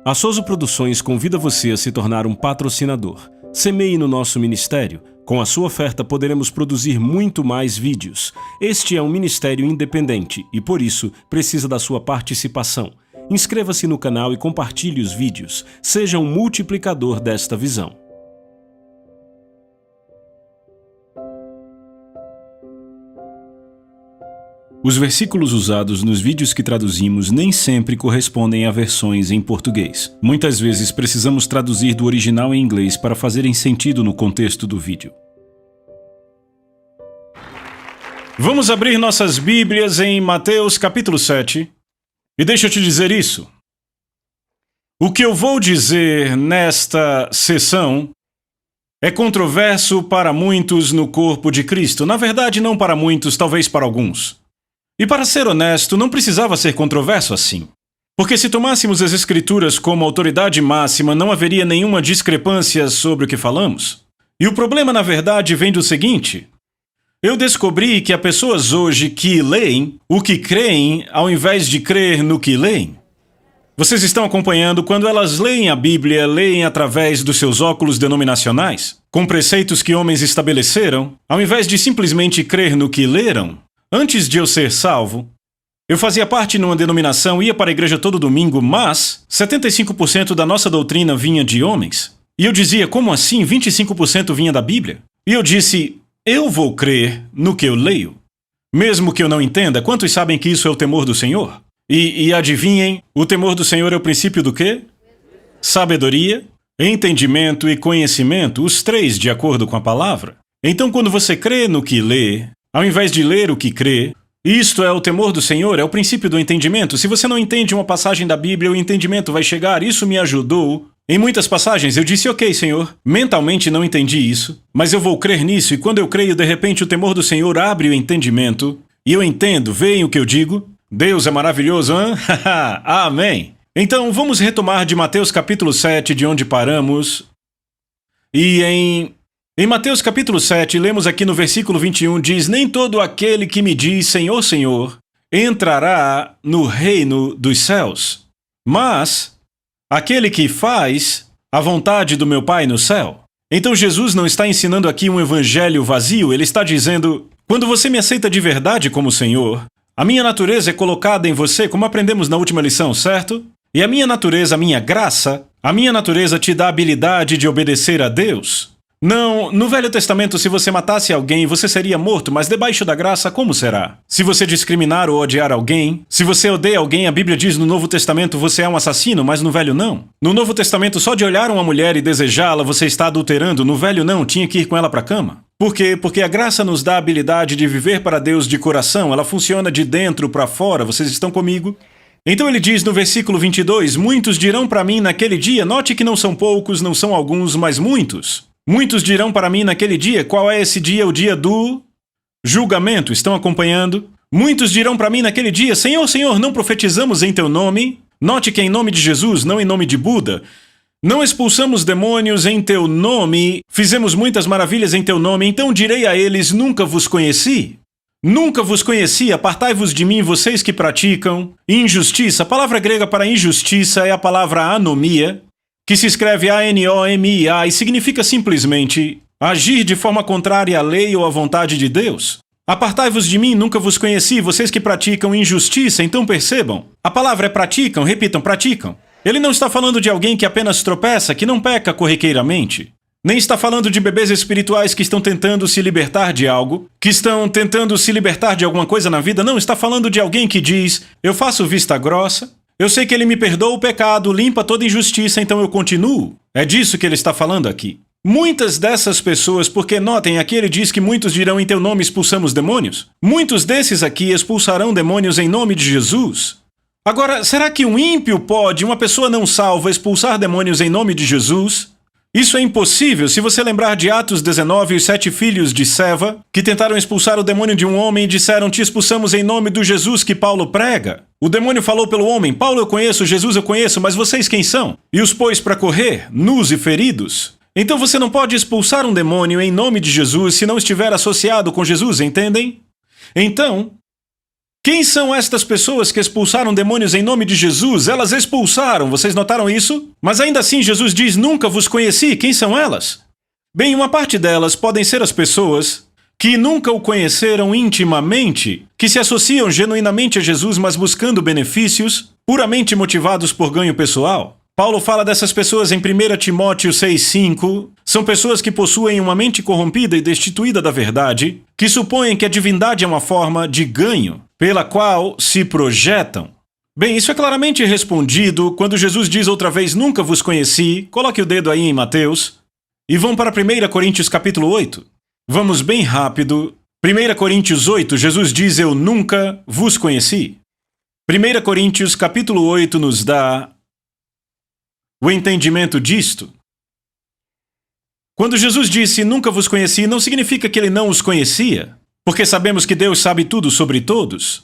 A Souza Produções convida você a se tornar um patrocinador. Semeie no nosso ministério. Com a sua oferta poderemos produzir muito mais vídeos. Este é um ministério independente e, por isso, precisa da sua participação. Inscreva-se no canal e compartilhe os vídeos. Seja um multiplicador desta visão. Os versículos usados nos vídeos que traduzimos nem sempre correspondem a versões em português. Muitas vezes precisamos traduzir do original em inglês para fazerem sentido no contexto do vídeo. Vamos abrir nossas Bíblias em Mateus capítulo 7. E deixa eu te dizer isso. O que eu vou dizer nesta sessão é controverso para muitos no corpo de Cristo. Na verdade, não para muitos, talvez para alguns. E para ser honesto, não precisava ser controverso assim. Porque se tomássemos as Escrituras como autoridade máxima, não haveria nenhuma discrepância sobre o que falamos. E o problema, na verdade, vem do seguinte: eu descobri que há pessoas hoje que leem o que creem ao invés de crer no que leem. Vocês estão acompanhando quando elas leem a Bíblia, leem através dos seus óculos denominacionais, com preceitos que homens estabeleceram, ao invés de simplesmente crer no que leram. Antes de eu ser salvo, eu fazia parte numa denominação, ia para a igreja todo domingo, mas 75% da nossa doutrina vinha de homens. E eu dizia, como assim 25% vinha da Bíblia? E eu disse, eu vou crer no que eu leio. Mesmo que eu não entenda, quantos sabem que isso é o temor do Senhor? E adivinhem, o temor do Senhor é o princípio do quê? Sabedoria, entendimento e conhecimento, os três de acordo com a palavra. Então, quando você crê no que lê, ao invés de ler o que crê, isto é o temor do Senhor, é o princípio do entendimento. Se você não entende uma passagem da Bíblia, o entendimento vai chegar. Isso me ajudou. Em muitas passagens eu disse, ok, Senhor, mentalmente não entendi isso, mas eu vou crer nisso, e quando eu creio, de repente o temor do Senhor abre o entendimento, e eu entendo, veem o que eu digo? Deus é maravilhoso, hã? Amém! Então vamos retomar de Mateus capítulo 7, de onde paramos, e Em Mateus capítulo 7, lemos aqui no versículo 21, diz, nem todo aquele que me diz, Senhor, Senhor, entrará no reino dos céus, mas aquele que faz a vontade do meu Pai no céu. Então Jesus não está ensinando aqui um evangelho vazio, ele está dizendo, quando você me aceita de verdade como Senhor, a minha natureza é colocada em você, como aprendemos na última lição, certo? E a minha natureza, a minha graça, a minha natureza te dá a habilidade de obedecer a Deus. Não, no Velho Testamento, se você matasse alguém, você seria morto, mas debaixo da graça, como será? Se você discriminar ou odiar alguém, se você odeia alguém, a Bíblia diz no Novo Testamento você é um assassino, mas no Velho não. No Novo Testamento, só de olhar uma mulher e desejá-la, você está adulterando, no Velho não, tinha que ir com ela para a cama. Por quê? Porque a graça nos dá a habilidade de viver para Deus de coração, ela funciona de dentro para fora, vocês estão comigo? Então ele diz no versículo 22, muitos dirão para mim naquele dia, note que não são poucos, não são alguns, mas muitos. Muitos dirão para mim naquele dia, qual é esse dia? O dia do julgamento. Estão acompanhando? Muitos dirão para mim naquele dia, Senhor, Senhor, não profetizamos em teu nome? Note que é em nome de Jesus, não em nome de Buda. Não expulsamos demônios em teu nome, fizemos muitas maravilhas em teu nome, então direi a eles, nunca vos conheci. Nunca vos conheci, apartai-vos de mim, vocês que praticam injustiça. A palavra grega para injustiça é a palavra anomia, que se escreve A-N-O-M-I-A e significa simplesmente agir de forma contrária à lei ou à vontade de Deus. Apartai-vos de mim, nunca vos conheci, vocês que praticam injustiça, então percebam. A palavra é praticam, repitam, praticam. Ele não está falando de alguém que apenas tropeça, que não peca corriqueiramente. Nem está falando de bebês espirituais que estão tentando se libertar de algo, que estão tentando se libertar de alguma coisa na vida. Não, está falando de alguém que diz, eu faço vista grossa, eu sei que ele me perdoa o pecado, limpa toda injustiça, então eu continuo. É disso que ele está falando aqui. Muitas dessas pessoas, porque notem, aqui ele diz que muitos dirão em teu nome expulsamos demônios. Muitos desses aqui expulsarão demônios em nome de Jesus. Agora, será que um ímpio pode, uma pessoa não salva, expulsar demônios em nome de Jesus? Isso é impossível. Se você lembrar de Atos 19, os 7 filhos de Seva, que tentaram expulsar o demônio de um homem e disseram, te expulsamos em nome do Jesus que Paulo prega. O demônio falou pelo homem, Paulo eu conheço, Jesus eu conheço, mas vocês quem são? E os pôs para correr, nus e feridos. Então você não pode expulsar um demônio em nome de Jesus se não estiver associado com Jesus, entendem? Então, Quem são estas pessoas que expulsaram demônios em nome de Jesus? Elas expulsaram, vocês notaram isso? Mas ainda assim Jesus diz, nunca vos conheci. Quem são elas? Bem, uma parte delas podem ser as pessoas que nunca o conheceram intimamente, que se associam genuinamente a Jesus, mas buscando benefícios, puramente motivados por ganho pessoal. Paulo fala dessas pessoas em 1 Timóteo 6,5. São pessoas que possuem uma mente corrompida e destituída da verdade, que supõem que a divindade é uma forma de ganho, pela qual se projetam. Bem, isso é claramente respondido quando Jesus diz outra vez, nunca vos conheci. Coloque o dedo aí em Mateus. E vão para 1 Coríntios capítulo 8. Vamos bem rápido. 1 Coríntios 8, Jesus diz, eu nunca vos conheci. 1 Coríntios capítulo 8 nos dá o entendimento disto. Quando Jesus disse, nunca vos conheci, não significa que ele não os conhecia, porque sabemos que Deus sabe tudo sobre todos.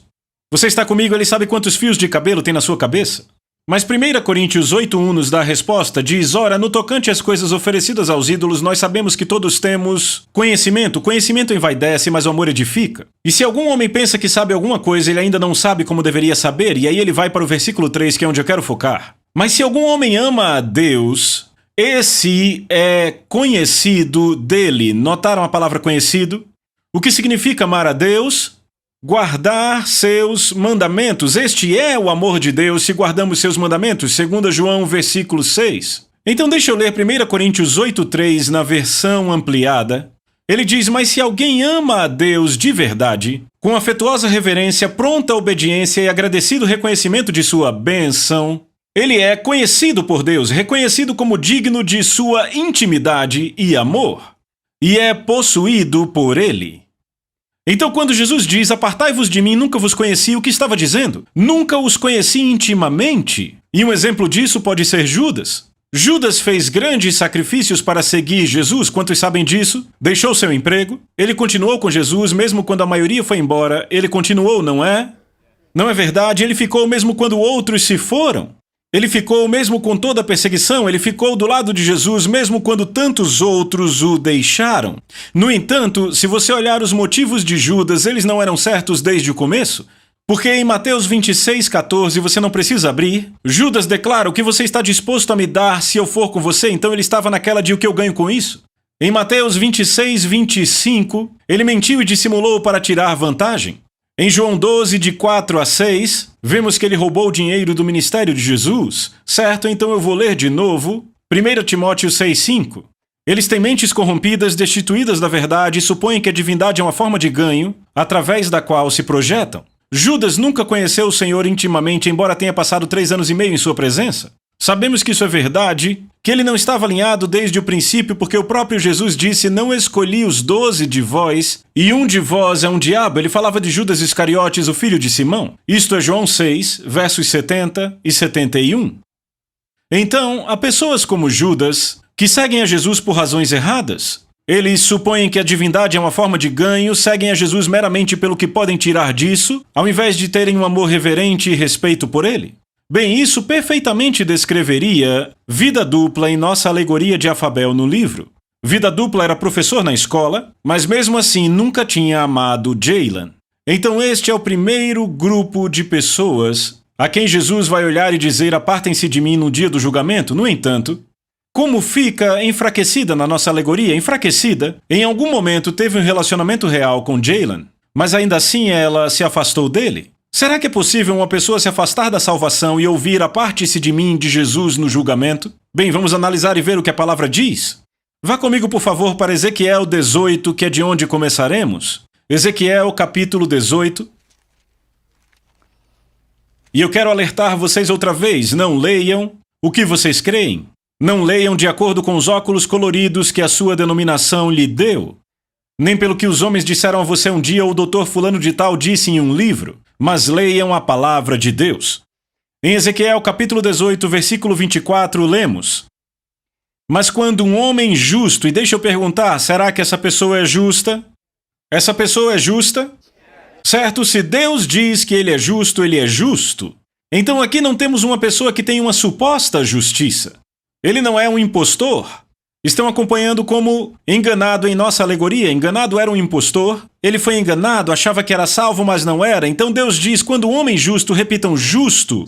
Você está comigo, ele sabe quantos fios de cabelo tem na sua cabeça. Mas 1 Coríntios 8:1 nos dá a resposta, diz, ora, no tocante às coisas oferecidas aos ídolos, nós sabemos que todos temos conhecimento. Conhecimento envaidece, mas o amor edifica. E se algum homem pensa que sabe alguma coisa, ele ainda não sabe como deveria saber, e aí ele vai para o versículo 3, que é onde eu quero focar. Mas se algum homem ama a Deus, esse é conhecido dele. Notaram a palavra conhecido? O que significa amar a Deus? Guardar seus mandamentos. Este é o amor de Deus se guardamos seus mandamentos, 2 João, versículo 6. Então deixa eu ler 1 Coríntios 8:3 na versão ampliada. Ele diz, mas se alguém ama a Deus de verdade, com afetuosa reverência, pronta obediência e agradecido reconhecimento de sua bênção, ele é conhecido por Deus, reconhecido como digno de sua intimidade e amor, e é possuído por ele. Então, quando Jesus diz, apartai-vos de mim, nunca vos conheci, o que estava dizendo? Nunca os conheci intimamente. E um exemplo disso pode ser Judas. Judas fez grandes sacrifícios para seguir Jesus, quantos sabem disso? Deixou seu emprego, ele continuou com Jesus, mesmo quando a maioria foi embora, ele continuou, não é? Não é verdade? Ele ficou mesmo quando outros se foram. Ele ficou mesmo com toda a perseguição, ele ficou do lado de Jesus mesmo quando tantos outros o deixaram. No entanto, se você olhar os motivos de Judas, eles não eram certos desde o começo. Porque em Mateus 26:14, você não precisa abrir, Judas declara, o que você está disposto a me dar se eu for com você? Então ele estava naquela de o que eu ganho com isso? Em Mateus 26:25, ele mentiu e dissimulou para tirar vantagem. Em João 12, de 4 a 6, vemos que ele roubou o dinheiro do ministério de Jesus. Certo? Então eu vou ler de novo. 1 Timóteo 6:5. Eles têm mentes corrompidas, destituídas da verdade e supõem que a divindade é uma forma de ganho, através da qual se projetam. Judas nunca conheceu o Senhor intimamente, embora tenha passado 3 anos e meio em sua presença. Sabemos que isso é verdade, que ele não estava alinhado desde o princípio, porque o próprio Jesus disse, não escolhi os 12 de vós, e um de vós é um diabo. Ele falava de Judas Iscariotes, o filho de Simão. Isto é João 6, versos 70 e 71. Então, há pessoas como Judas, que seguem a Jesus por razões erradas. Eles supõem que a divindade é uma forma de ganho, seguem a Jesus meramente pelo que podem tirar disso, ao invés de terem um amor reverente e respeito por ele. Bem, isso perfeitamente descreveria vida dupla em nossa alegoria de Afabel no livro. Vida dupla era professor na escola, mas mesmo assim nunca tinha amado Jaylan. Então este é o primeiro grupo de pessoas a quem Jesus vai olhar e dizer, apartem-se de mim no dia do julgamento. No entanto, como fica enfraquecida na nossa alegoria? Enfraquecida, em algum momento teve um relacionamento real com Jaylan, mas ainda assim ela se afastou dele. Será que é possível uma pessoa se afastar da salvação e ouvir aparte-se de mim de Jesus no julgamento? Bem, vamos analisar e ver o que a palavra diz. Vá comigo, por favor, para Ezequiel 18, que é de onde começaremos. Ezequiel, capítulo 18. E eu quero alertar vocês outra vez, não leiam o que vocês creem. Não leiam de acordo com os óculos coloridos que a sua denominação lhe deu. Nem pelo que os homens disseram a você um dia ou o doutor fulano de tal disse em um livro. Mas leiam a palavra de Deus. Em Ezequiel capítulo 18, versículo 24, lemos: Mas quando um homem justo, e deixa eu perguntar, será que essa pessoa é justa? Essa pessoa é justa? Certo, se Deus diz que ele é justo, ele é justo. Então aqui não temos uma pessoa que tem uma suposta justiça. Ele não é um impostor. Estão acompanhando como enganado em nossa alegoria. Enganado era um impostor, Ele foi enganado, achava que era salvo, mas não era. Então Deus diz, quando o homem justo, repitam justo,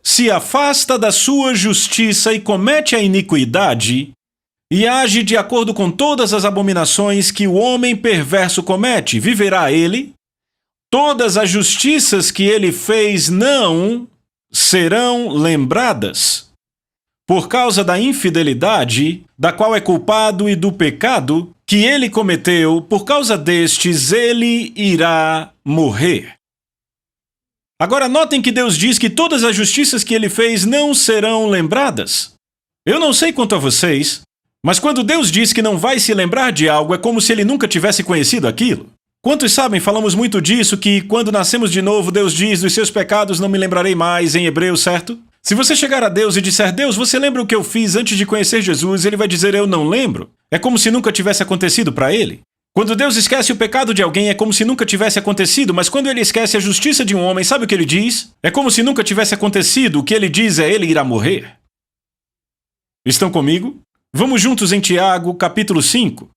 se afasta da sua justiça e comete a iniquidade, e age de acordo com todas as abominações que o homem perverso comete, viverá ele? Todas as justiças que ele fez não serão lembradas. Por causa da infidelidade, da qual é culpado, e do pecado que ele cometeu, por causa destes ele irá morrer. Agora notem que Deus diz que todas as justiças que ele fez não serão lembradas. Eu não sei quanto a vocês, mas quando Deus diz que não vai se lembrar de algo, é como se ele nunca tivesse conhecido aquilo. Quantos sabem, falamos muito disso, que quando nascemos de novo, Deus diz, dos seus pecados não me lembrarei mais, em Hebreus, certo? Se você chegar a Deus e disser, Deus, você lembra o que eu fiz antes de conhecer Jesus? Ele vai dizer, eu não lembro. É como se nunca tivesse acontecido para ele. Quando Deus esquece o pecado de alguém, é como se nunca tivesse acontecido, mas quando ele esquece a justiça de um homem, sabe o que ele diz? É como se nunca tivesse acontecido, o que ele diz é, ele irá morrer. Estão comigo? Vamos juntos em Tiago, capítulo 5.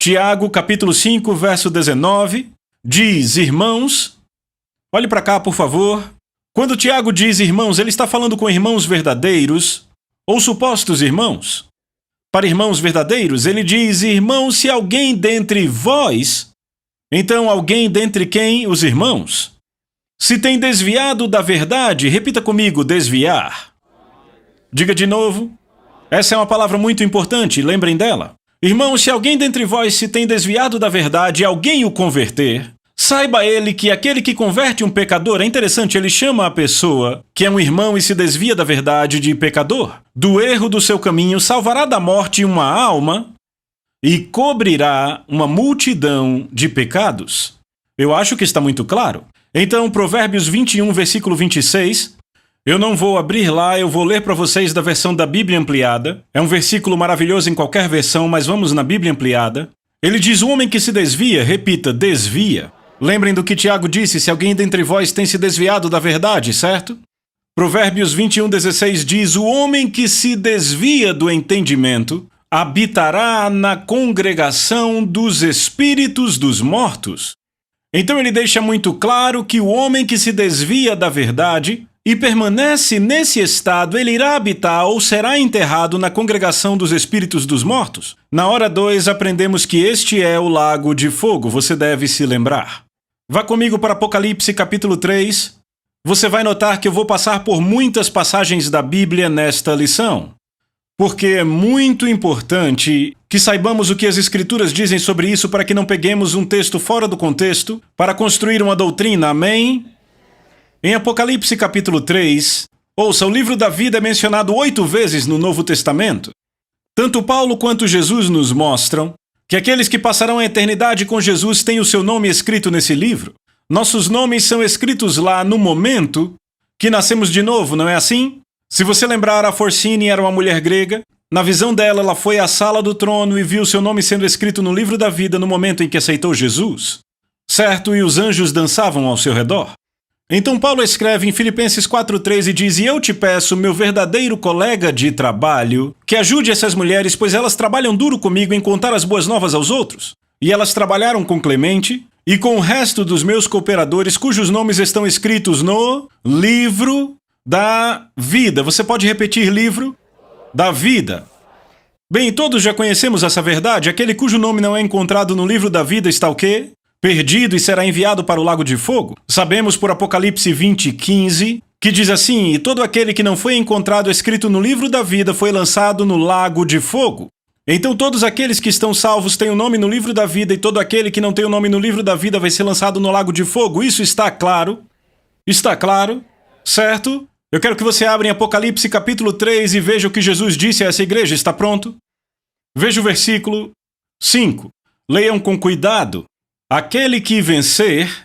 Tiago, capítulo 5, verso 19, diz, irmãos... Olhe para cá, por favor. Quando Tiago diz irmãos, ele está falando com irmãos verdadeiros ou supostos irmãos. Para irmãos verdadeiros, ele diz, irmãos, se alguém dentre vós, então alguém dentre quem? Os irmãos. Se tem desviado da verdade, repita comigo, desviar. Diga de novo. Essa é uma palavra muito importante, lembrem dela. Irmãos, se alguém dentre vós se tem desviado da verdade e alguém o converter, saiba ele que aquele que converte um pecador, é interessante, ele chama a pessoa que é um irmão e se desvia da verdade de pecador. Do erro do seu caminho, salvará da morte uma alma e cobrirá uma multidão de pecados. Eu acho que está muito claro. Então, Provérbios 21, versículo 26... Eu não vou abrir lá, eu vou ler para vocês da versão da Bíblia Ampliada. É um versículo maravilhoso em qualquer versão, mas vamos na Bíblia Ampliada. Ele diz, o homem que se desvia, repita, desvia. Lembrem do que Tiago disse, se alguém dentre vós tem se desviado da verdade, certo? Provérbios 21:16 diz, o homem que se desvia do entendimento habitará na congregação dos espíritos dos mortos. Então ele deixa muito claro que o homem que se desvia da verdade e permanece nesse estado, ele irá habitar ou será enterrado na congregação dos espíritos dos mortos. Na hora 2, aprendemos que este é o lago de fogo, você deve se lembrar. Vá comigo para Apocalipse capítulo 3. Você vai notar que eu vou passar por muitas passagens da Bíblia nesta lição, porque é muito importante que saibamos o que as Escrituras dizem sobre isso para que não peguemos um texto fora do contexto para construir uma doutrina, amém? Em Apocalipse capítulo 3, ouça, o livro da vida é mencionado 8 vezes no Novo Testamento. Tanto Paulo quanto Jesus nos mostram que aqueles que passarão a eternidade com Jesus têm o seu nome escrito nesse livro. Nossos nomes são escritos lá no momento que nascemos de novo, não é assim? Se você lembrar, a Forcine era uma mulher grega. Na visão dela, ela foi à sala do trono e viu seu nome sendo escrito no livro da vida no momento em que aceitou Jesus. Certo? E os anjos dançavam ao seu redor. Então Paulo escreve em Filipenses 4:3 e diz, e eu te peço, meu verdadeiro colega de trabalho, que ajude essas mulheres, pois elas trabalham duro comigo em contar as boas novas aos outros. E elas trabalharam com Clemente e com o resto dos meus cooperadores, cujos nomes estão escritos no livro da vida. Você pode repetir livro da vida. Bem, todos já conhecemos essa verdade. Aquele cujo nome não é encontrado no livro da vida está o quê? Perdido e será enviado para o lago de fogo. Sabemos por Apocalipse 20:15, que diz assim, e todo aquele que não foi encontrado escrito no livro da vida foi lançado no lago de fogo. Então todos aqueles que estão salvos têm o nome no livro da vida, e todo aquele que não tem o nome no livro da vida vai ser lançado no lago de fogo. Isso está claro? Está claro? Certo? Eu quero que você abra em Apocalipse capítulo 3 e veja o que Jesus disse a essa igreja. Está pronto? Veja o versículo 5. Leiam com cuidado. Aquele que vencer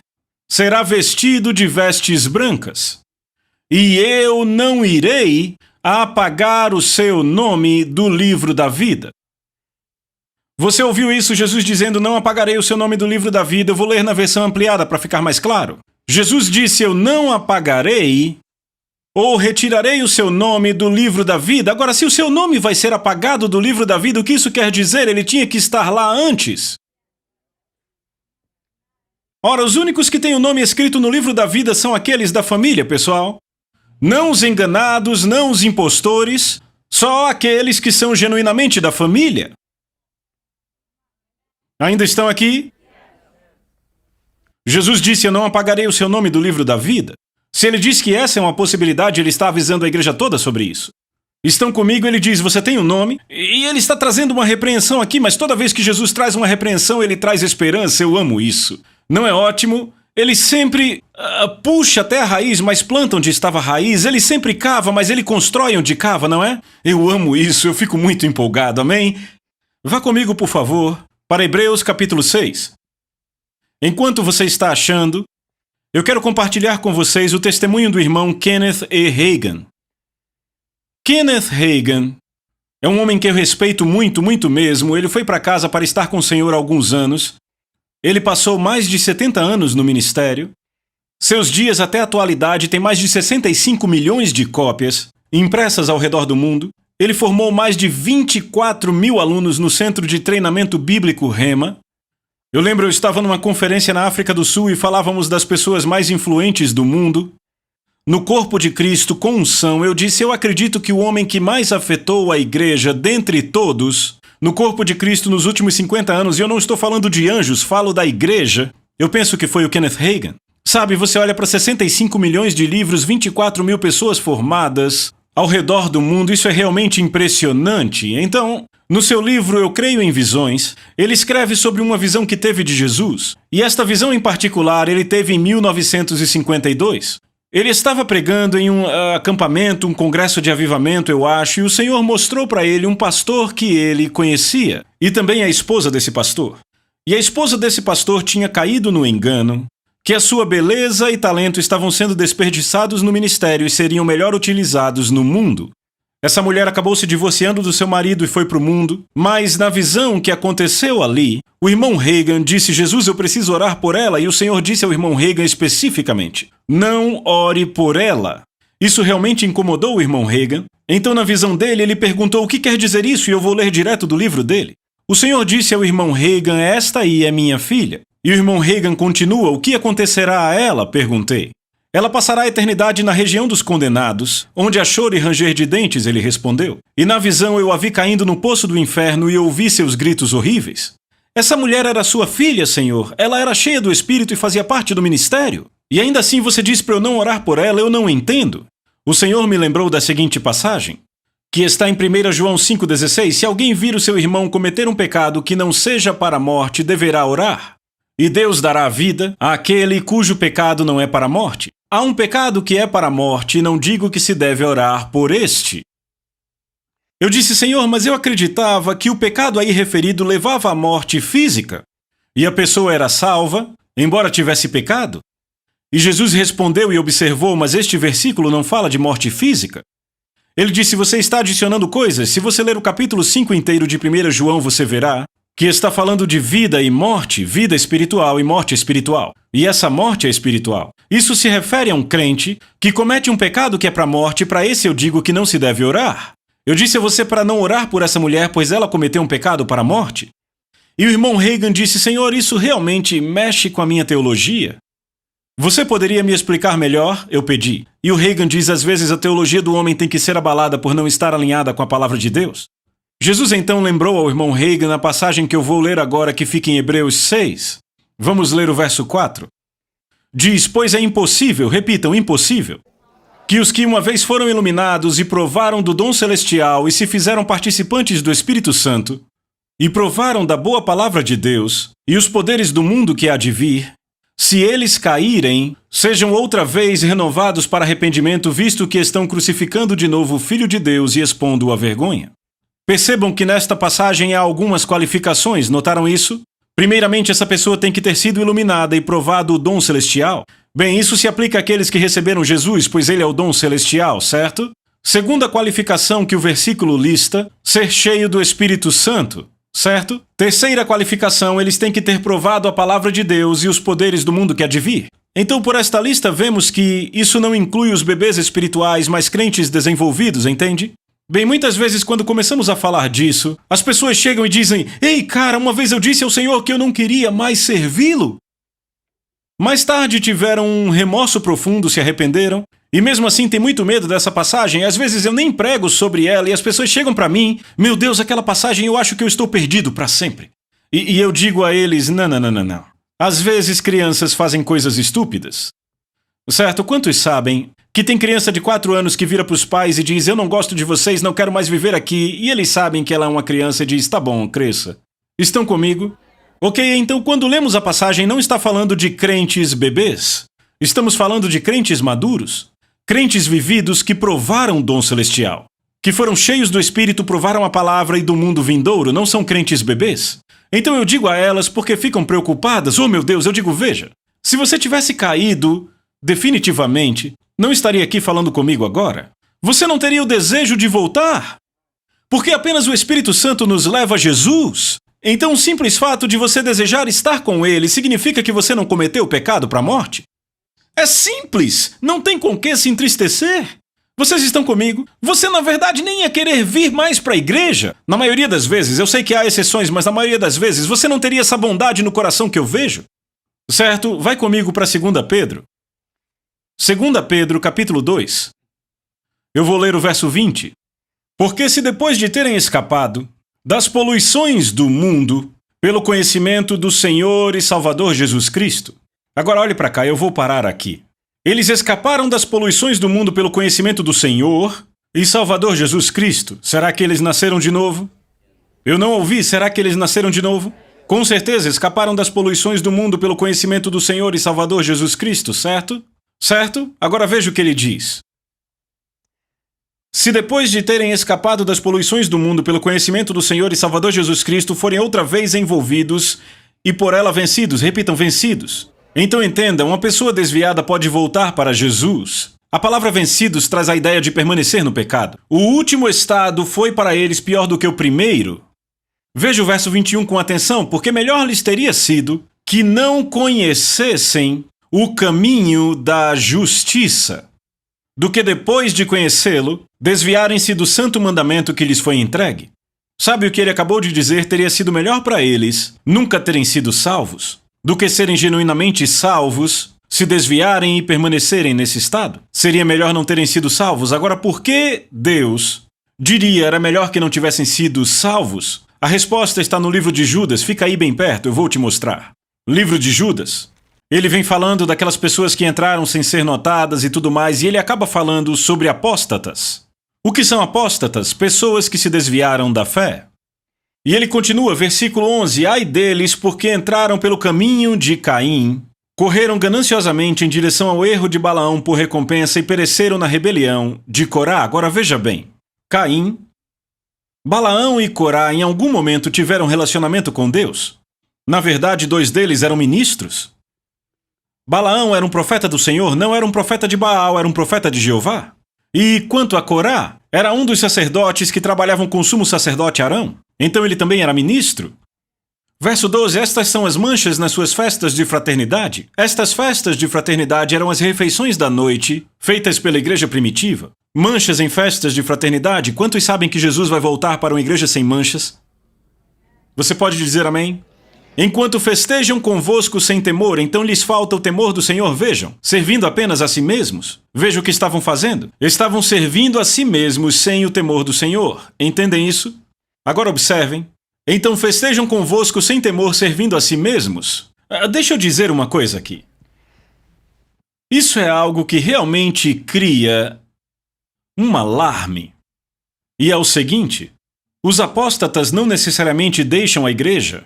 será vestido de vestes brancas, e eu não irei apagar o seu nome do livro da vida. Você ouviu isso, Jesus dizendo, não apagarei o seu nome do livro da vida. Eu vou ler na versão ampliada para ficar mais claro. Jesus disse, eu não apagarei ou retirarei o seu nome do livro da vida. Agora, se o seu nome vai ser apagado do livro da vida, o que isso quer dizer? Ele tinha que estar lá antes. Ora, os únicos que têm o nome escrito no livro da vida são aqueles da família, pessoal. Não os enganados, não os impostores, só aqueles que são genuinamente da família. Ainda estão aqui? Jesus disse: eu não apagarei o seu nome do livro da vida. Se ele diz que essa é uma possibilidade, ele está avisando a igreja toda sobre isso. Estão comigo? Ele diz: você tem um nome? E ele está trazendo uma repreensão aqui, mas toda vez que Jesus traz uma repreensão, ele traz esperança. Eu amo isso. Não é ótimo? Ele sempre puxa até a raiz, mas planta onde estava a raiz. Ele sempre cava, mas ele constrói onde cava, não é? Eu amo isso, eu fico muito empolgado, amém? Vá comigo, por favor, para Hebreus capítulo 6. Enquanto você está achando, eu quero compartilhar com vocês o testemunho do irmão Kenneth E. Hagin. Kenneth Hagin é um homem que eu respeito muito, muito mesmo. Ele foi para casa para estar com o Senhor há alguns anos. Ele passou mais de 70 anos no ministério. Seus dias até a atualidade têm mais de 65 milhões de cópias, impressas ao redor do mundo. Ele formou mais de 24 mil alunos no Centro de Treinamento Bíblico Rema. Eu lembro, eu estava numa conferência na África do Sul e falávamos das pessoas mais influentes do mundo. No corpo de Cristo, com unção, eu disse: eu acredito que o homem que mais afetou a igreja dentre todos, no corpo de Cristo nos últimos 50 anos, e eu não estou falando de anjos, falo da igreja, eu penso que foi o Kenneth Hagin. Sabe, você olha para 65 milhões de livros, 24 mil pessoas formadas ao redor do mundo, isso é realmente impressionante. Então, no seu livro Eu Creio em Visões, ele escreve sobre uma visão que teve de Jesus. E esta visão em particular ele teve em 1952. Ele estava pregando em um acampamento, um congresso de avivamento, eu acho, e o Senhor mostrou para ele um pastor que ele conhecia, e também a esposa desse pastor. E a esposa desse pastor tinha caído no engano, que a sua beleza e talento estavam sendo desperdiçados no ministério e seriam melhor utilizados no mundo. Essa mulher acabou se divorciando do seu marido e foi para o mundo, mas na visão que aconteceu ali, o irmão Hagin disse: Jesus, eu preciso orar por ela, e o Senhor disse ao irmão Hagin especificamente: não ore por ela. Isso realmente incomodou o irmão Hagin. Então, na visão dele, ele perguntou: o que quer dizer isso? E eu vou ler direto do livro dele. O Senhor disse ao irmão Hagin: esta aí é minha filha. E o irmão Hagin continua: o que acontecerá a ela? Perguntei. Ela passará a eternidade na região dos condenados, onde há choro e ranger de dentes, ele respondeu. E na visão eu a vi caindo no poço do inferno e ouvi seus gritos horríveis. Essa mulher era sua filha, Senhor. Ela era cheia do Espírito e fazia parte do ministério. E ainda assim você diz para eu não orar por ela, eu não entendo. O Senhor me lembrou da seguinte passagem, que está em 1 João 5,16. Se alguém vir o seu irmão cometer um pecado que não seja para a morte, deverá orar. E Deus dará a vida àquele cujo pecado não é para a morte. Há um pecado que é para a morte, e não digo que se deve orar por este. Eu disse: Senhor, mas eu acreditava que o pecado aí referido levava à morte física, e a pessoa era salva, embora tivesse pecado. E Jesus respondeu e observou: mas este versículo não fala de morte física. Ele disse: você está adicionando coisas. Se você ler o capítulo 5 inteiro de 1 João, você verá que está falando de vida e morte, vida espiritual e morte espiritual. E essa morte é espiritual. Isso se refere a um crente que comete um pecado que é para a morte, e para esse eu digo que não se deve orar. Eu disse a você para não orar por essa mulher, pois ela cometeu um pecado para a morte. E o irmão Hagin disse: Senhor, isso realmente mexe com a minha teologia? Você poderia me explicar melhor? Eu pedi. E o Hagin diz: às vezes a teologia do homem tem que ser abalada por não estar alinhada com a palavra de Deus. Jesus então lembrou ao irmão Hagin na passagem que eu vou ler agora, que fica em Hebreus 6. Vamos ler o verso 4. Diz: pois é impossível, repitam, impossível, que os que uma vez foram iluminados e provaram do dom celestial e se fizeram participantes do Espírito Santo, e provaram da boa palavra de Deus e os poderes do mundo que há de vir, se eles caírem, sejam outra vez renovados para arrependimento, visto que estão crucificando de novo o Filho de Deus e expondo-o à vergonha. Percebam que nesta passagem há algumas qualificações, notaram isso? Primeiramente, essa pessoa tem que ter sido iluminada e provado o dom celestial. Bem, isso se aplica àqueles que receberam Jesus, pois ele é o dom celestial, certo? Segunda qualificação que o versículo lista, ser cheio do Espírito Santo, certo? Terceira qualificação, eles têm que ter provado a palavra de Deus e os poderes do mundo que há de vir. Então, por esta lista, vemos que isso não inclui os bebês espirituais, mas crentes desenvolvidos, entende? Bem, muitas vezes quando começamos a falar disso, as pessoas chegam e dizem: ei, cara, uma vez eu disse ao Senhor que eu não queria mais servi-lo. Mais tarde tiveram um remorso profundo, se arrependeram, e mesmo assim tem muito medo dessa passagem. Às vezes eu nem prego sobre ela e as pessoas chegam para mim, meu Deus, aquela passagem eu acho que eu estou perdido para sempre. E eu digo a eles, não. Às vezes crianças fazem coisas estúpidas. Certo? Quantos sabem que tem criança de 4 anos que vira para os pais e diz, eu não gosto de vocês, não quero mais viver aqui, e eles sabem que ela é uma criança e diz, tá bom, cresça. Estão comigo? Ok, então quando lemos a passagem não está falando de crentes bebês. Estamos falando de crentes maduros. Crentes vividos que provaram o dom celestial. Que foram cheios do Espírito, provaram a palavra e do mundo vindouro, não são crentes bebês. Então eu digo a elas porque ficam preocupadas, oh meu Deus, eu digo, veja, se você tivesse caído, definitivamente, não estaria aqui falando comigo agora. Você não teria o desejo de voltar. Porque apenas o Espírito Santo nos leva a Jesus. Então o simples fato de você desejar estar com Ele significa que você não cometeu o pecado para a morte? É simples, não tem com que se entristecer. Vocês estão comigo? Você, na verdade, nem ia querer vir mais para a igreja. Na maioria das vezes, eu sei que há exceções, mas na maioria das vezes, você não teria essa bondade no coração que eu vejo. Certo? Vai comigo para 2 Pedro. 2 Pedro, capítulo 2. Eu vou ler o verso 20. Porque se depois de terem escapado das poluições do mundo, pelo conhecimento do Senhor e Salvador Jesus Cristo. Agora olhe para cá, eu vou parar aqui. Eles escaparam das poluições do mundo pelo conhecimento do Senhor e Salvador Jesus Cristo. Será que eles nasceram de novo? Eu não ouvi, será que eles nasceram de novo? Com certeza, escaparam das poluições do mundo pelo conhecimento do Senhor e Salvador Jesus Cristo, certo? Certo? Agora veja o que ele diz. Se depois de terem escapado das poluições do mundo pelo conhecimento do Senhor e Salvador Jesus Cristo, forem outra vez envolvidos e por ela vencidos, repitam, vencidos. Então entenda, uma pessoa desviada pode voltar para Jesus. A palavra vencidos traz a ideia de permanecer no pecado. O último estado foi para eles pior do que o primeiro. Veja o verso 21 com atenção, porque melhor lhes teria sido que não conhecessem o caminho da justiça, do que depois de conhecê-lo, desviarem-se do santo mandamento que lhes foi entregue. Sabe o que ele acabou de dizer? Teria sido melhor para eles nunca terem sido salvos, do que serem genuinamente salvos, se desviarem e permanecerem nesse estado. Seria melhor não terem sido salvos. Agora, por que Deus diria era melhor que não tivessem sido salvos? A resposta está no livro de Judas. Fica aí bem perto, eu vou te mostrar. Livro de Judas. Ele vem falando daquelas pessoas que entraram sem ser notadas e tudo mais, e ele acaba falando sobre apóstatas. O que são apóstatas? Pessoas que se desviaram da fé. E ele continua, versículo 11, ai deles, porque entraram pelo caminho de Caim, correram gananciosamente em direção ao erro de Balaão por recompensa e pereceram na rebelião de Corá. Agora veja bem, Caim, Balaão e Corá em algum momento tiveram relacionamento com Deus. Na verdade, 2 deles eram ministros. Balaão era um profeta do Senhor, não era um profeta de Baal, era um profeta de Jeová. E quanto a Corá, era um dos sacerdotes que trabalhavam com o sumo sacerdote Arão. Então ele também era ministro. Verso 12, estas são as manchas nas suas festas de fraternidade. Estas festas de fraternidade eram as refeições da noite, feitas pela igreja primitiva. Manchas em festas de fraternidade, quantos sabem que Jesus vai voltar para uma igreja sem manchas? Você pode dizer amém? Enquanto festejam convosco sem temor, então lhes falta o temor do Senhor, vejam, servindo apenas a si mesmos. Veja o que estavam fazendo. Estavam servindo a si mesmos sem o temor do Senhor. Entendem isso? Agora observem. Então festejam convosco sem temor, servindo a si mesmos. Deixa eu dizer uma coisa aqui. Isso é algo que realmente cria um alarme. E é o seguinte, os apóstatas não necessariamente deixam a igreja.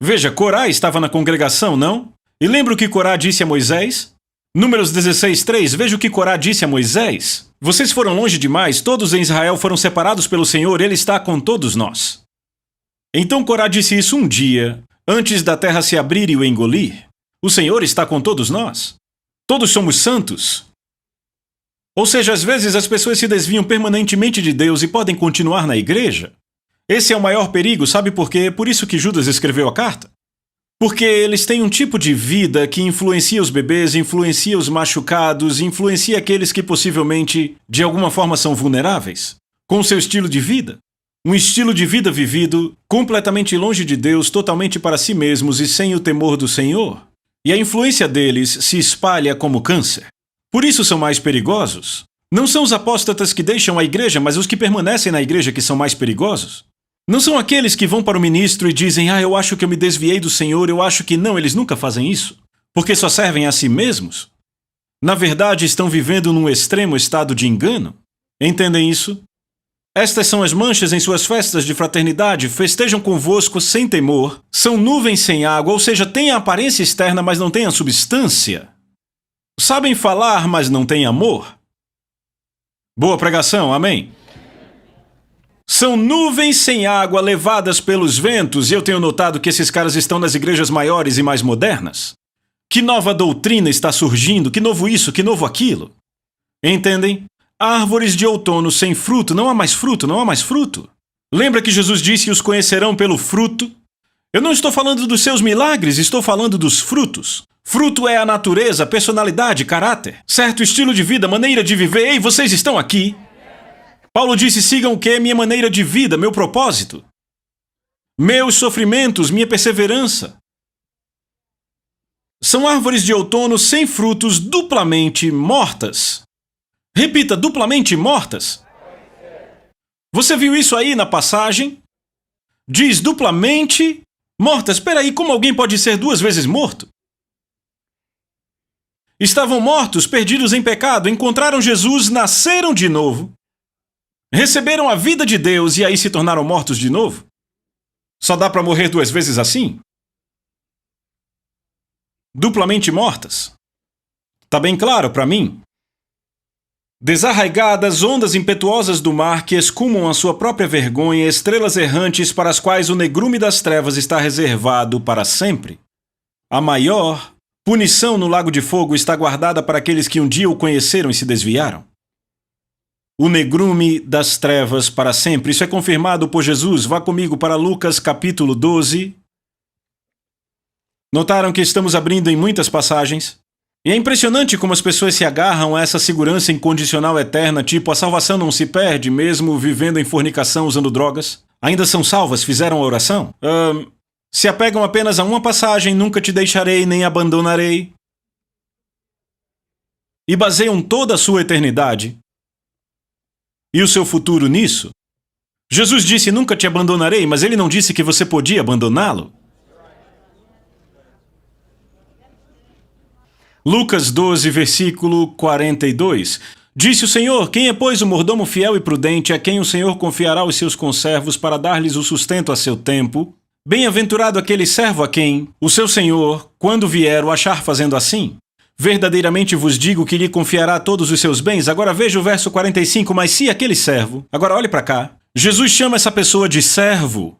Veja, Corá estava na congregação, não? E lembra o que Corá disse a Moisés? Números 16:3, veja o que Corá disse a Moisés. Vocês foram longe demais, todos em Israel foram separados pelo Senhor, Ele está com todos nós. Então Corá disse isso um dia, antes da terra se abrir e o engolir. O Senhor está com todos nós. Todos somos santos. Ou seja, às vezes as pessoas se desviam permanentemente de Deus e podem continuar na igreja. Esse é o maior perigo, sabe por quê? Por isso que Judas escreveu a carta. Porque eles têm um tipo de vida que influencia os bebês, influencia os machucados, influencia aqueles que possivelmente, de alguma forma, são vulneráveis, com seu estilo de vida. Um estilo de vida vivido completamente longe de Deus, totalmente para si mesmos e sem o temor do Senhor. E a influência deles se espalha como câncer. Por isso são mais perigosos. Não são os apóstatas que deixam a igreja, mas os que permanecem na igreja que são mais perigosos. Não são aqueles que vão para o ministro e dizem: eu acho que eu me desviei do Senhor, eu acho que não, eles nunca fazem isso. Porque só servem a si mesmos. Na verdade, estão vivendo num extremo estado de engano. Entendem isso? Estas são as manchas em suas festas de fraternidade, festejam convosco sem temor, são nuvens sem água, ou seja, têm a aparência externa, mas não têm a substância. Sabem falar, mas não têm amor. Boa pregação, amém? São nuvens sem água levadas pelos ventos, e eu tenho notado que esses caras estão nas igrejas maiores e mais modernas. Que nova doutrina está surgindo, que novo isso, que novo aquilo. Entendem? Árvores de outono sem fruto, não há mais fruto, não há mais fruto. Lembra que Jesus disse que os conhecerão pelo fruto? Eu não estou falando dos seus milagres, estou falando dos frutos. Fruto é a natureza, personalidade, caráter, certo estilo de vida, maneira de viver. Ei, vocês estão aqui? Paulo disse: sigam o que? Minha maneira de vida, meu propósito. Meus sofrimentos, minha perseverança. São árvores de outono sem frutos, duplamente mortas. Repita, duplamente mortas. Você viu isso aí na passagem? Diz duplamente mortas. Espera aí, como alguém pode ser duas vezes morto? Estavam mortos, perdidos em pecado, encontraram Jesus, nasceram de novo, receberam a vida de Deus e aí se tornaram mortos de novo? Só dá para morrer duas vezes assim? Duplamente mortas. Tá bem claro para mim? Desarraigadas, ondas impetuosas do mar que escumam a sua própria vergonha, estrelas errantes para as quais o negrume das trevas está reservado para sempre. A maior punição no lago de fogo está guardada para aqueles que um dia o conheceram e se desviaram. O negrume das trevas para sempre. Isso é confirmado por Jesus. Vá comigo para Lucas capítulo 12. Notaram que estamos abrindo em muitas passagens? E é impressionante como as pessoas se agarram a essa segurança incondicional eterna, tipo, a salvação não se perde, mesmo vivendo em fornicação usando drogas. Ainda são salvas, fizeram a oração. Se apegam apenas a uma passagem, nunca te deixarei nem abandonarei. E baseiam toda a sua eternidade e o seu futuro nisso. Jesus disse: nunca te abandonarei, mas ele não disse que você podia abandoná-lo. Lucas 12, versículo 42. Disse o Senhor: quem é, pois, o mordomo fiel e prudente, a quem o Senhor confiará os seus conservos para dar-lhes o sustento a seu tempo? Bem-aventurado aquele servo a quem o seu Senhor, quando vier, o achar fazendo assim. Verdadeiramente vos digo que lhe confiará todos os seus bens. Agora veja o verso 45. Mas se aquele servo... Agora olhe para cá. Jesus chama essa pessoa de servo.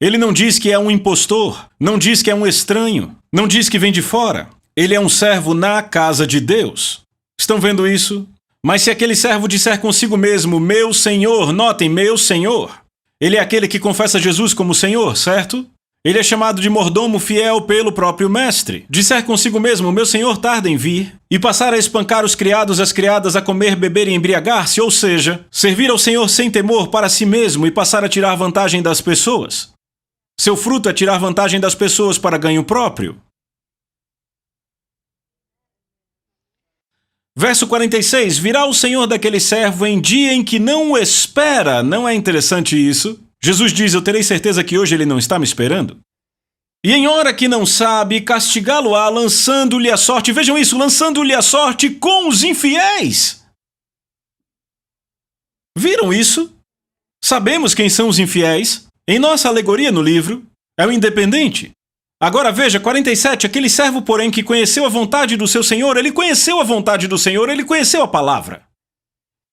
Ele não diz que é um impostor, não diz que é um estranho, não diz que vem de fora. Ele é um servo na casa de Deus. Estão vendo isso? Mas se aquele servo disser consigo mesmo: meu Senhor, notem, meu Senhor. Ele é aquele que confessa Jesus como Senhor, certo? Ele é chamado de mordomo fiel pelo próprio mestre. Disser consigo mesmo: meu Senhor tarda em vir, e passar a espancar os criados, as criadas, a comer, beber e embriagar-se, ou seja, servir ao Senhor sem temor para si mesmo e passar a tirar vantagem das pessoas. Seu fruto é tirar vantagem das pessoas para ganho próprio. Verso 46, virá o Senhor daquele servo em dia em que não o espera. Não é interessante isso? Jesus diz: eu terei certeza que hoje ele não está me esperando. E em hora que não sabe, castigá-lo-á, lançando-lhe a sorte. Vejam isso, lançando-lhe a sorte com os infiéis. Viram isso? Sabemos quem são os infiéis. Em nossa alegoria no livro, é o independente. Agora veja, 47, aquele servo, porém, que conheceu a vontade do seu Senhor, ele conheceu a vontade do Senhor, ele conheceu a palavra.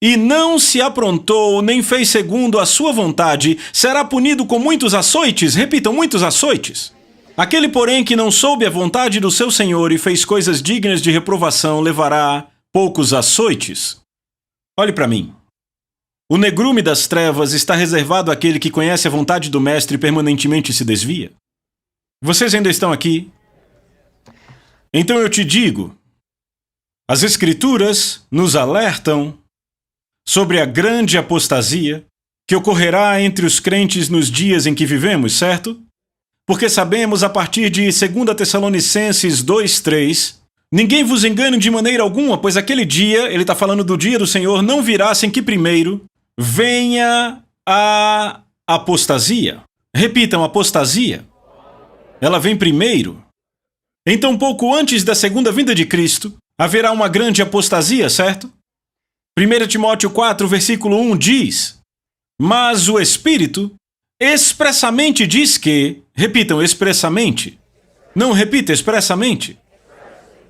E não se aprontou, nem fez segundo a sua vontade, será punido com muitos açoites. Repitam, muitos açoites. Aquele, porém, que não soube a vontade do seu Senhor e fez coisas dignas de reprovação, levará poucos açoites. Olhe para mim. O negrume das trevas está reservado àquele que conhece a vontade do Mestre e permanentemente se desvia. Vocês ainda estão aqui? Então eu te digo, as Escrituras nos alertam sobre a grande apostasia, que ocorrerá entre os crentes nos dias em que vivemos, certo? Porque sabemos a partir de 2 Tessalonicenses 2:3, ninguém vos engane de maneira alguma, pois aquele dia, ele está falando do dia do Senhor, não virá sem que primeiro venha a apostasia. Repitam, apostasia. Ela vem primeiro. Então, pouco antes da segunda vinda de Cristo, haverá uma grande apostasia, certo? 1 Timóteo 4, versículo 1 diz: mas o Espírito expressamente diz que... Repitam, expressamente. Não, repita, expressamente.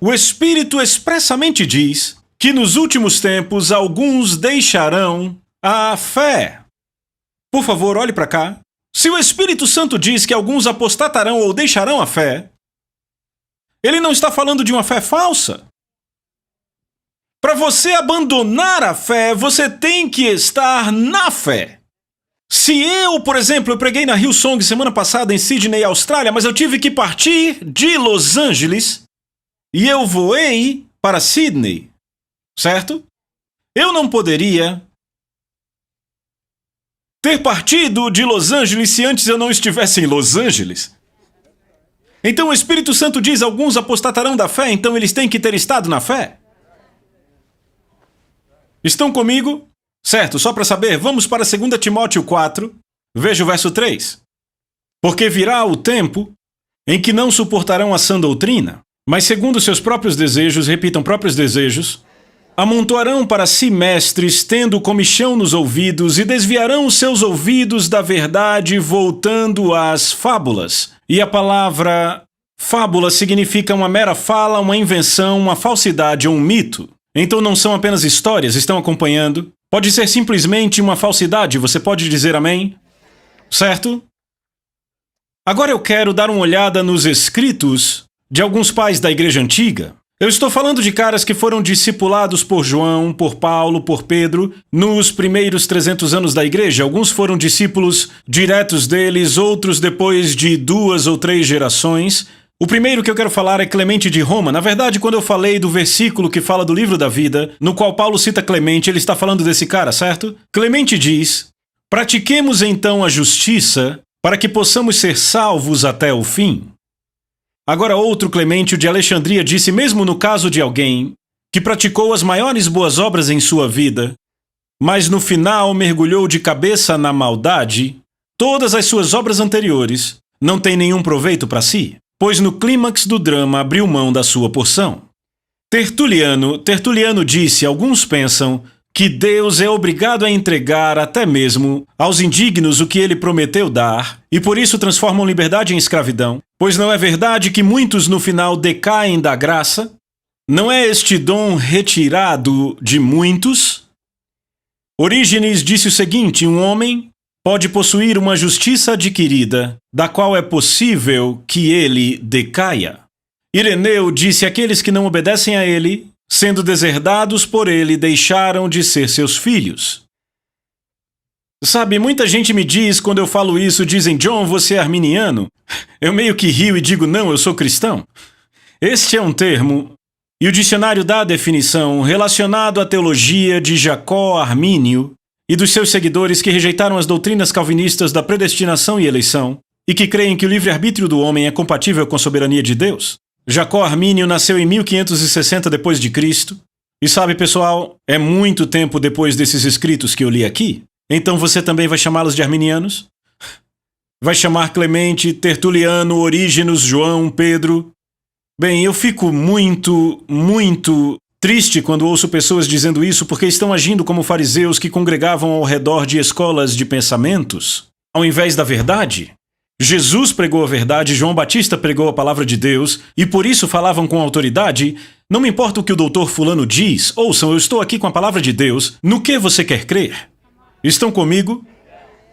O Espírito expressamente diz que nos últimos tempos alguns deixarão a fé. Por favor, olhe para cá. Se o Espírito Santo diz que alguns apostatarão ou deixarão a fé, ele não está falando de uma fé falsa. Para você abandonar a fé, você tem que estar na fé. Se eu, por exemplo, eu preguei na Hillsong semana passada em Sydney, Austrália, mas eu tive que partir de Los Angeles e eu voei para Sydney, certo? Eu não poderia ter partido de Los Angeles se antes eu não estivesse em Los Angeles. Então o Espírito Santo diz: alguns apostatarão da fé, então eles têm que ter estado na fé. Estão comigo? Certo, só para saber, vamos para 2 Timóteo 4, veja o verso 3. Porque virá o tempo em que não suportarão a sã doutrina, mas segundo seus próprios desejos, repitam, próprios desejos, amontoarão para si mestres, tendo comichão nos ouvidos, e desviarão os seus ouvidos da verdade, voltando às fábulas. E a palavra fábula significa uma mera fala, uma invenção, uma falsidade ou um mito. Então não são apenas histórias, estão acompanhando? Pode ser simplesmente uma falsidade, você pode dizer amém? Certo? Agora eu quero dar uma olhada nos escritos de alguns pais da igreja antiga. Eu estou falando de caras que foram discipulados por João, por Paulo, por Pedro, nos primeiros 300 anos da igreja. Alguns foram discípulos diretos deles, outros depois de 2 ou 3 gerações. O primeiro que eu quero falar é Clemente de Roma. Na verdade, quando eu falei do versículo que fala do livro da vida, no qual Paulo cita Clemente, ele está falando desse cara, certo? Clemente diz: pratiquemos então a justiça para que possamos ser salvos até o fim. Agora outro Clemente, o de Alexandria, disse: mesmo no caso de alguém que praticou as maiores boas obras em sua vida, mas no final mergulhou de cabeça na maldade, todas as suas obras anteriores não têm nenhum proveito para si, pois no clímax do drama abriu mão da sua porção. Tertuliano disse: alguns pensam que Deus é obrigado a entregar até mesmo aos indignos o que ele prometeu dar, e por isso transformam liberdade em escravidão, pois não é verdade que muitos no final decaem da graça? Não é este dom retirado de muitos? Orígenes disse o seguinte: um homem pode possuir uma justiça adquirida, da qual é possível que ele decaia. Ireneu disse: aqueles que não obedecem a ele, sendo deserdados por ele, deixaram de ser seus filhos. Sabe, muita gente me diz, quando eu falo isso, dizem: John, você é arminiano? Eu meio que rio e digo: não, eu sou cristão. Este é um termo, e o dicionário dá a definição, relacionado à teologia de Jacó Armínio e dos seus seguidores que rejeitaram as doutrinas calvinistas da predestinação e eleição, e que creem que o livre-arbítrio do homem é compatível com a soberania de Deus. Jacó Armínio nasceu em 1560 d.C. E sabe, pessoal, é muito tempo depois desses escritos que eu li aqui. Então você também vai chamá-los de arminianos? Vai chamar Clemente, Tertuliano, Orígenes, João, Pedro? Bem, eu fico muito triste quando ouço pessoas dizendo isso, porque estão agindo como fariseus que congregavam ao redor de escolas de pensamentos, ao invés da verdade. Jesus pregou a verdade, João Batista pregou a palavra de Deus, e por isso falavam com autoridade. Não me importa o que o doutor fulano diz, ouçam, eu estou aqui com a palavra de Deus, no que você quer crer? Estão comigo?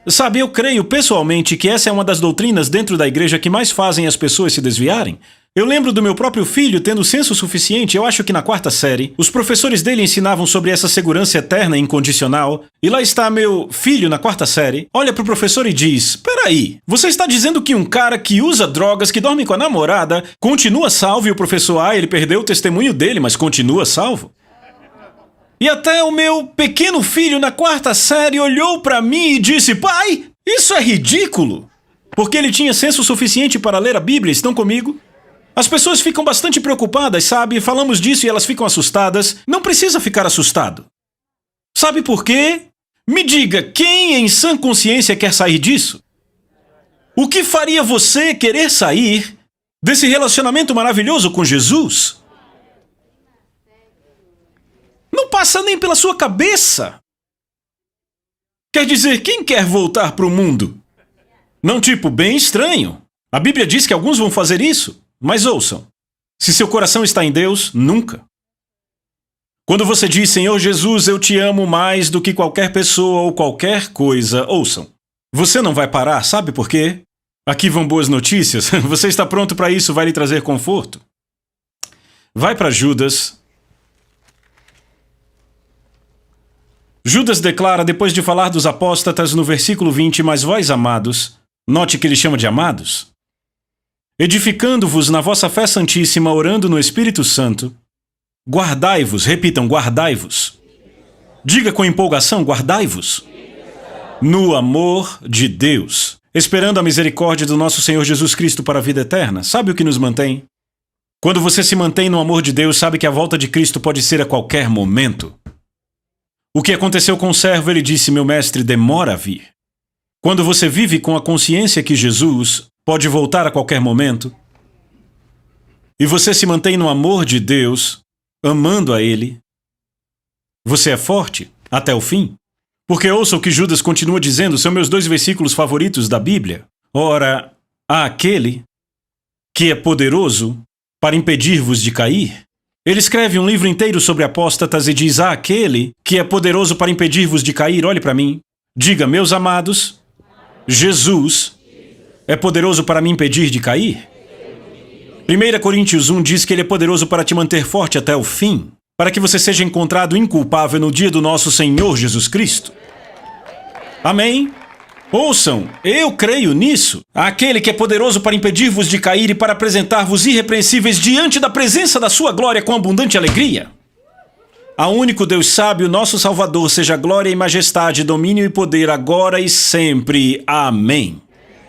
Sabe, eu creio pessoalmente que essa é uma das doutrinas dentro da igreja que mais fazem as pessoas se desviarem. Eu lembro do meu próprio filho tendo senso suficiente, eu acho que na 4ª série, os professores dele ensinavam sobre essa segurança eterna e incondicional, e lá está meu filho na 4ª série, olha pro professor e diz: peraí, você está dizendo que um cara que usa drogas, que dorme com a namorada, continua salvo? E o professor: ele perdeu o testemunho dele, mas continua salvo? E até o meu pequeno filho na 4ª série olhou para mim e disse: pai, isso é ridículo! Porque ele tinha senso suficiente para ler a Bíblia, estão comigo? As pessoas ficam bastante preocupadas, sabe? Falamos disso e elas ficam assustadas. Não precisa ficar assustado. Sabe por quê? Me diga, quem em sã consciência quer sair disso? O que faria você querer sair desse relacionamento maravilhoso com Jesus? Não passa nem pela sua cabeça. Quer dizer, quem quer voltar para o mundo? Não, tipo, bem estranho. A Bíblia diz que alguns vão fazer isso, mas ouçam. Se seu coração está em Deus, nunca. Quando você diz, Senhor Jesus, eu te amo mais do que qualquer pessoa ou qualquer coisa, ouçam. Você não vai parar, sabe por quê? Aqui vão boas notícias. Você está pronto para isso, vai lhe trazer conforto. Vai para Judas. Judas declara, depois de falar dos apóstatas no versículo 20, mas vós, amados, note que ele chama de amados, edificando-vos na vossa fé santíssima, orando no Espírito Santo, guardai-vos, repitam, guardai-vos. Diga com empolgação, guardai-vos. No amor de Deus, esperando a misericórdia do nosso Senhor Jesus Cristo para a vida eterna. Sabe o que nos mantém? Quando você se mantém no amor de Deus, sabe que a volta de Cristo pode ser a qualquer momento. O que aconteceu com o servo, ele disse, meu mestre, demora a vir. Quando você vive com a consciência que Jesus pode voltar a qualquer momento, e você se mantém no amor de Deus, amando a Ele, você é forte até o fim. Porque ouça o que Judas continua dizendo, são meus 2 versículos favoritos da Bíblia. Ora, há aquele que é poderoso para impedir-vos de cair. Ele escreve um livro inteiro sobre apóstatas e diz, há aquele que é poderoso para impedir-vos de cair. Olhe para mim. Diga, meus amados, Jesus é poderoso para me impedir de cair. 1 Coríntios 1 diz que ele é poderoso para te manter forte até o fim, para que você seja encontrado inculpável no dia do nosso Senhor Jesus Cristo. Amém? Ouçam, eu creio nisso. Aquele que é poderoso para impedir-vos de cair e para apresentar-vos irrepreensíveis diante da presença da sua glória com abundante alegria. A único Deus sábio, nosso Salvador, seja glória e majestade, domínio e poder, agora e sempre. Amém.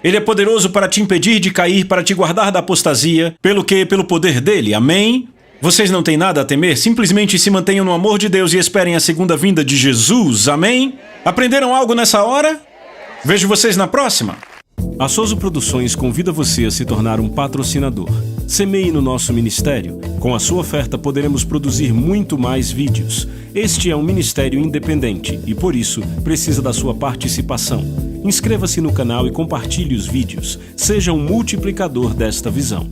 Ele é poderoso para te impedir de cair, para te guardar da apostasia, pelo quê? Pelo poder dele. Amém? Vocês não têm nada a temer, simplesmente se mantenham no amor de Deus e esperem a segunda vinda de Jesus. Amém? Aprenderam algo nessa hora? Vejo vocês na próxima. A Soso Produções convida você a se tornar um patrocinador. Semeie no nosso ministério. Com a sua oferta poderemos produzir muito mais vídeos. Este é um ministério independente e, por isso, precisa da sua participação. Inscreva-se no canal e compartilhe os vídeos. Seja um multiplicador desta visão.